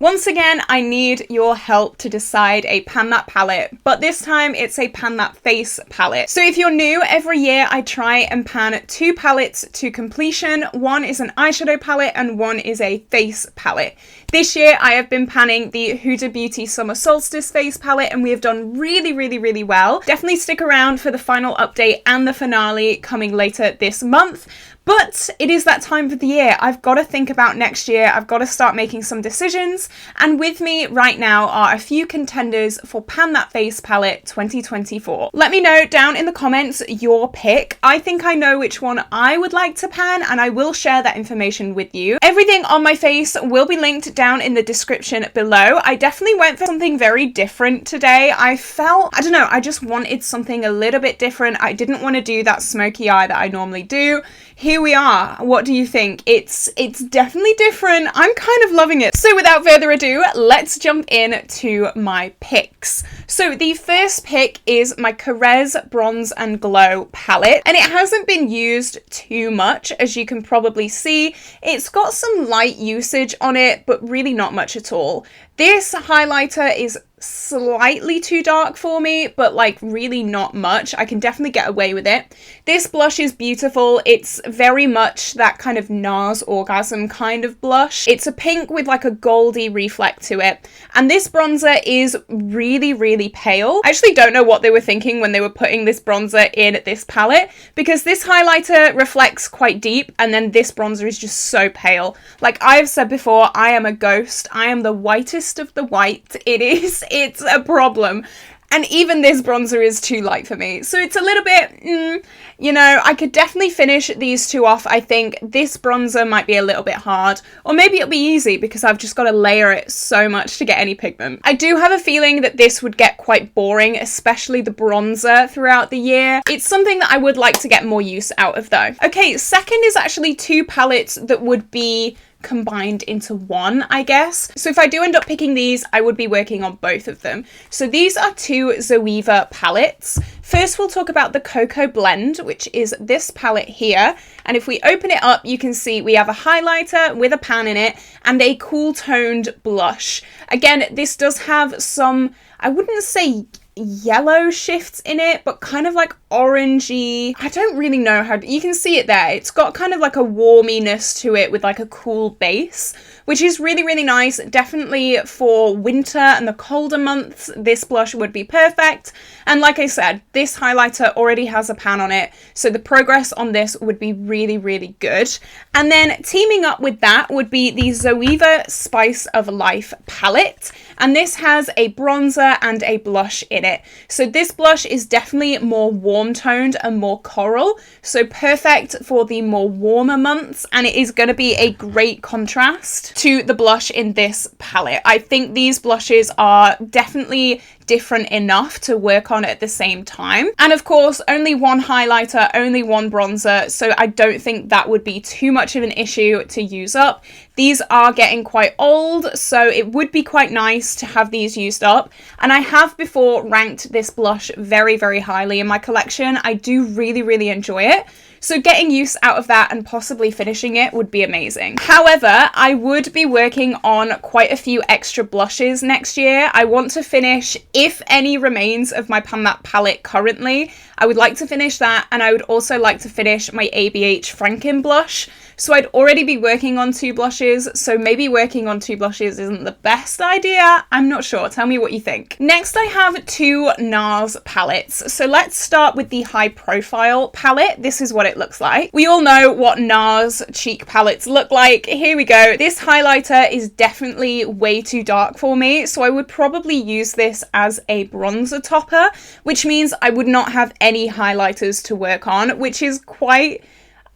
Once again, I need your help to decide a pan that palette, but this time it's a pan that face palette. So if you're new, every year I try and pan 2 palettes to completion. One is an eyeshadow palette and one is a face palette. This year I have been panning the Huda Beauty Summer Solstice face palette and we have done really well. Definitely stick around for the final update and the finale coming later this month. But it is that time of the year. I've got to think about next year. I've got to start making some decisions. And with me right now are a few contenders for Pan That Face Palette 2024. Let me know down in the comments your pick. I think I know which one I would like to pan and I will share that information with you. Everything on my face will be linked down in the description below. I definitely went for something very different today. I don't know, I just wanted something a little bit different. I didn't want to do that smoky eye that I normally do. Here we are. What do you think? It's definitely different. I'm kind of loving it. So without further ado, let's jump in to my picks. So the first pick is my Carz Bronze and Glow palette, and it hasn't been used too much, as you can probably see. It's got some light usage on it, but really not much at all. This highlighter is slightly too dark for me, but like really not much. I can definitely get away with it. This blush is beautiful. It's very much that kind of NARS Orgasm kind of blush. It's a pink with like a goldy reflect to it. And this bronzer is really pale. I actually don't know what they were thinking when they were putting this bronzer in this palette, because this highlighter reflects quite deep and then this bronzer is just so pale. Like I've said before, I am a ghost. I am the whitest of the white. It's a problem. And even this bronzer is too light for me. So it's a little bit, you know, I could definitely finish these two off. I think this bronzer might be a little bit hard, or maybe it'll be easy because I've just got to layer it so much to get any pigment. I do have a feeling that this would get quite boring, especially the bronzer throughout the year. It's something that I would like to get more use out of though. Okay, second is actually 2 palettes that would be combined into one, I guess. So if I do end up picking these, I would be working on both of them. So these are 2 Zoeva palettes. First, we'll talk about the Cocoa Blend, which is this palette here. And if we open it up, you can see we have a highlighter with a pan in it and a cool toned blush. Again, this does have some, I wouldn't say yellow shifts in it, but kind of like orangey. I don't really know how, you can see it there. It's got kind of like a warminess to it with like a cool base, which is really nice. Definitely for winter and the colder months, this blush would be perfect. And like I said, this highlighter already has a pan on it, so the progress on this would be really good. And then teaming up with that would be the Zoeva Spice of Life palette. And this has a bronzer and a blush in it. So this blush is definitely more warm toned and more coral. So perfect for the more warmer months. And it is going to be a great contrast to the blush in this palette. I think these blushes are definitely different enough to work on at the same time. And of course, only one highlighter, only one bronzer, so I don't think that would be too much of an issue to use up. These are getting quite old, so it would be quite nice to have these used up. And I have before ranked this blush very highly in my collection. I do really enjoy it. So getting use out of that and possibly finishing it would be amazing. However, I would be working on quite a few extra blushes next year. I want to finish, if any remains of my Pan That palette currently, I would like to finish that, and I would also like to finish my ABH Franken blush. So I'd already be working on 2 blushes, so maybe working on 2 blushes isn't the best idea. I'm not sure. Tell me what you think. Next, I have 2 NARS palettes. So let's start with the High Profile palette. This is what it looks like. We all know what NARS cheek palettes look like. Here we go. This highlighter is definitely way too dark for me, so I would probably use this as a bronzer topper, which means I would not have any highlighters to work on, which is quite,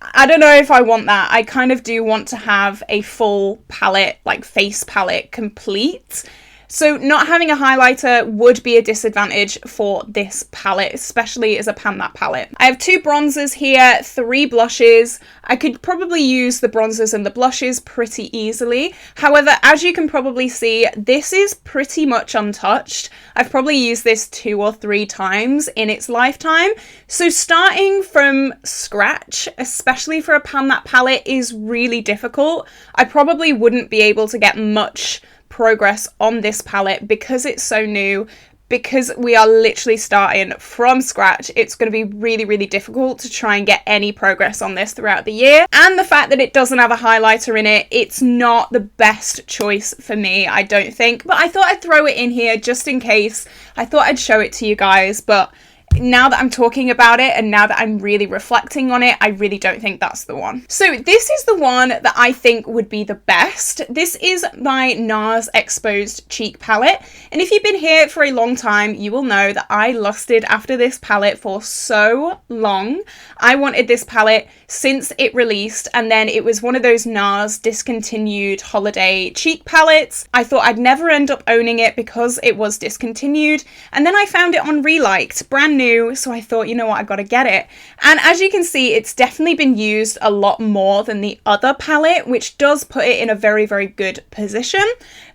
I don't know if I want that. I kind of do want to have a full palette, like face palette complete. So not having a highlighter would be a disadvantage for this palette, especially as a Pan That palette. I have 2 bronzers here, 3 blushes. I could probably use the bronzers and the blushes pretty easily. However, as you can probably see, this is pretty much untouched. I've probably used this 2 or 3 times in its lifetime. So starting from scratch, especially for a Pan That palette, is really difficult. I probably wouldn't be able to get much progress on this palette because it's so new. Because we are literally starting from scratch, it's going to be really, really difficult to try and get any progress on this throughout the year. And the fact that it doesn't have a highlighter in it, it's not the best choice for me, I don't think. But I thought I'd throw it in here just in case. I thought I'd show it to you guys, but now that I'm talking about it and now that I'm really reflecting on it, I really don't think that's the one. So this is the one that I think would be the best. This is my NARS Exposed Cheek Palette. And if you've been here for a long time, you will know that I lusted after this palette for so long. I wanted this palette since it released, and then it was one of those NARS discontinued holiday cheek palettes. I thought I'd never end up owning it because it was discontinued, and then I found it on Reliked, brand new, so I thought, you know what, I gotta get it. And as you can see, it's definitely been used a lot more than the other palette, which does put it in a very, very good position.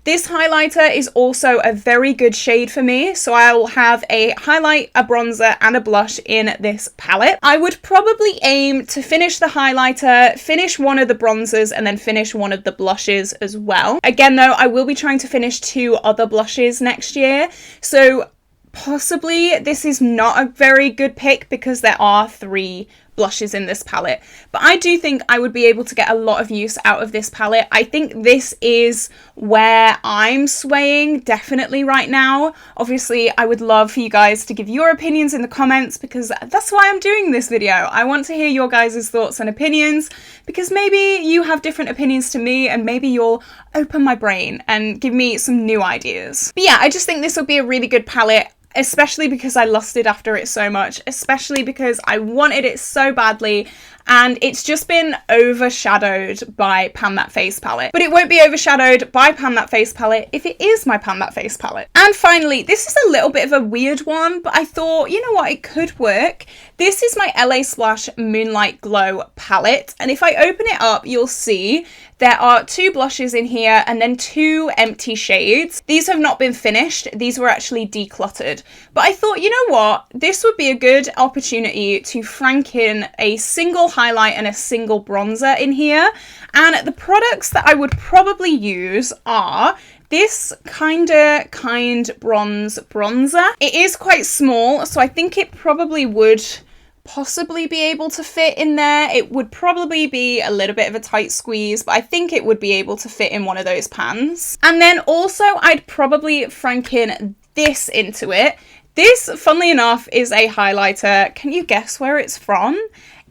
This highlighter is also a very good shade for me, so I'll have a highlight, a bronzer, and a blush in this palette. I would probably aim to finish the highlighter, finish one of the bronzers, and then finish one of the blushes as well. Again though, I will be trying to finish 2 other blushes next year, so possibly this is not a very good pick because there are 3 blushes in this palette, but I do think I would be able to get a lot of use out of this palette. I think this is where I'm swaying definitely right now. Obviously, I would love for you guys to give your opinions in the comments because that's why I'm doing this video. I want to hear your guys' thoughts and opinions because maybe you have different opinions to me and maybe you'll open my brain and give me some new ideas. But yeah, I just think this will be a really good palette, especially because I lusted after it so much, especially because I wanted it so badly, and it's just been overshadowed by Pan That Face palette. But it won't be overshadowed by Pan That Face palette if it is my Pan That Face palette. And finally, this is a little bit of a weird one, but I thought, you know what, it could work. This is my LA Splash Moonlight Glow palette, and if I open it up, you'll see there are 2 blushes in here and then 2 empty shades. These have not been finished. These were actually decluttered. But I thought, you know what? This would be a good opportunity to Franken a single highlight and a single bronzer in here. And the products that I would probably use are this kind bronze bronzer. It is quite small, so I think it probably would possibly be able to fit in there. It would probably be a little bit of a tight squeeze, but I think it would be able to fit in one of those pans. And then also I'd probably Franken this into it. This, funnily enough, is a highlighter. Can you guess where it's from?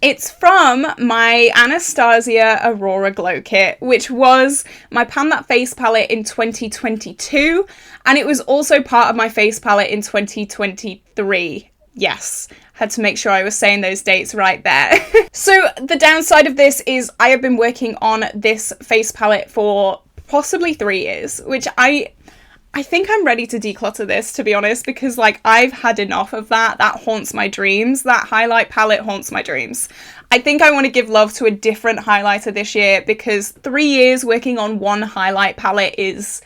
It's from my Anastasia Aurora Glow Kit, which was my Pan That Face palette in 2022, and it was also part of my face palette in 2023. Yes, had to make sure I was saying those dates right there. So the downside of this is I have been working on this face palette for possibly 3 years, which I think I'm ready to declutter this, to be honest, because like I've had enough of that. That haunts my dreams. That highlight palette haunts my dreams. I think I want to give love to a different highlighter this year because 3 years working on one highlight palette is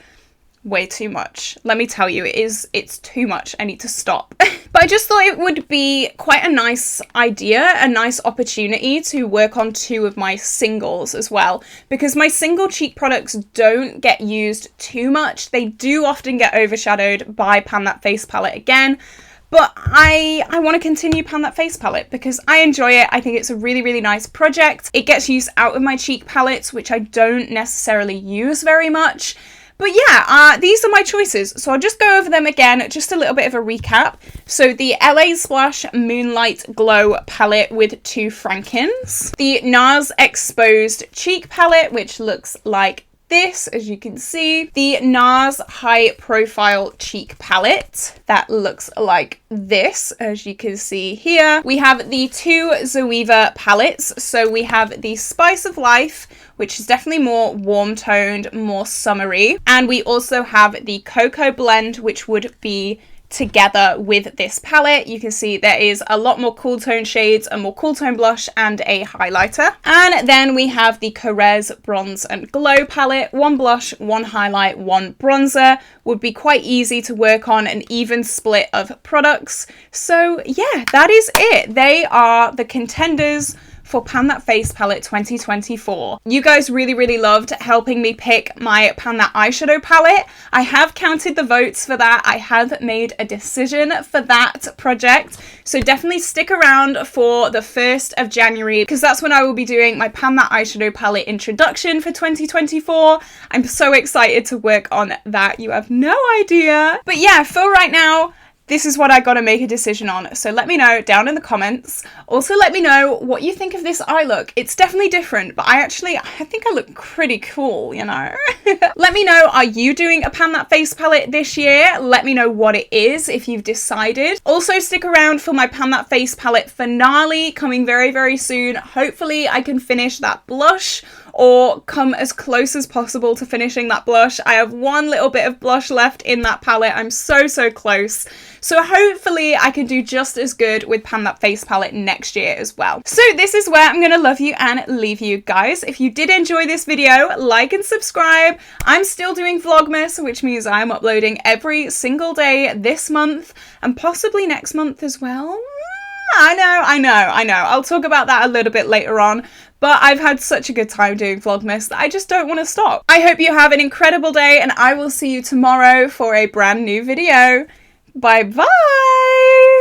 way too much. Let me tell you, it's too much. I need to stop. But I just thought it would be quite a nice idea, a nice opportunity to work on 2 of my singles as well, because my single cheek products don't get used too much. They do often get overshadowed by Pan That Face palette again. But I want to continue Pan That Face palette because I enjoy it. I think it's a really, really nice project. It gets use out of my cheek palettes, which I don't necessarily use very much. But yeah, these are my choices. So I'll just go over them again, just a little bit of a recap. So the LA Splash Moonlight Glow palette with 2 Frankens. The NARS Exposed Cheek palette, which looks like this, as you can see. The NARS High Profile Cheek palette that looks like this, as you can see here. We have the 2 Zoeva palettes. So we have the Spice of Life, which is definitely more warm toned, more summery. And we also have the Cocoa Blend, which would be together with this palette. You can see there is a lot more cool tone shades, a more cool tone blush, and a highlighter. And then we have the Carz Bronze and Glow palette. 1 blush, 1 highlight, 1 bronzer. Would be quite easy to work on, an even split of products. So yeah, that is it. They are the contenders for Pan That Face Palette 2024. You guys really loved helping me pick my Pan That Eyeshadow palette. I have counted the votes for that. I have made a decision for that project. So definitely stick around for the 1st of January because that's when I will be doing my Pan That Eyeshadow palette introduction for 2024. I'm so excited to work on that. You have no idea. But yeah, for right now, this is what I gotta make a decision on. So let me know down in the comments. Also let me know what you think of this eye look. It's definitely different, but I think I look pretty cool, you know? Let me know, are you doing a Pan That Face palette this year? Let me know what it is if you've decided. Also stick around for my Pan That Face palette finale coming very soon. Hopefully I can finish that blush or come as close as possible to finishing that blush. I have one little bit of blush left in that palette. I'm so close. So hopefully I can do just as good with Pan That Face palette next year as well. So this is where I'm gonna love you and leave you guys. If you did enjoy this video, like and subscribe. I'm still doing Vlogmas, which means I'm uploading every single day this month and possibly next month as well. I know. I'll talk about that a little bit later on. But I've had such a good time doing Vlogmas that I just don't want to stop. I hope you have an incredible day and I will see you tomorrow for a brand new video. Bye bye!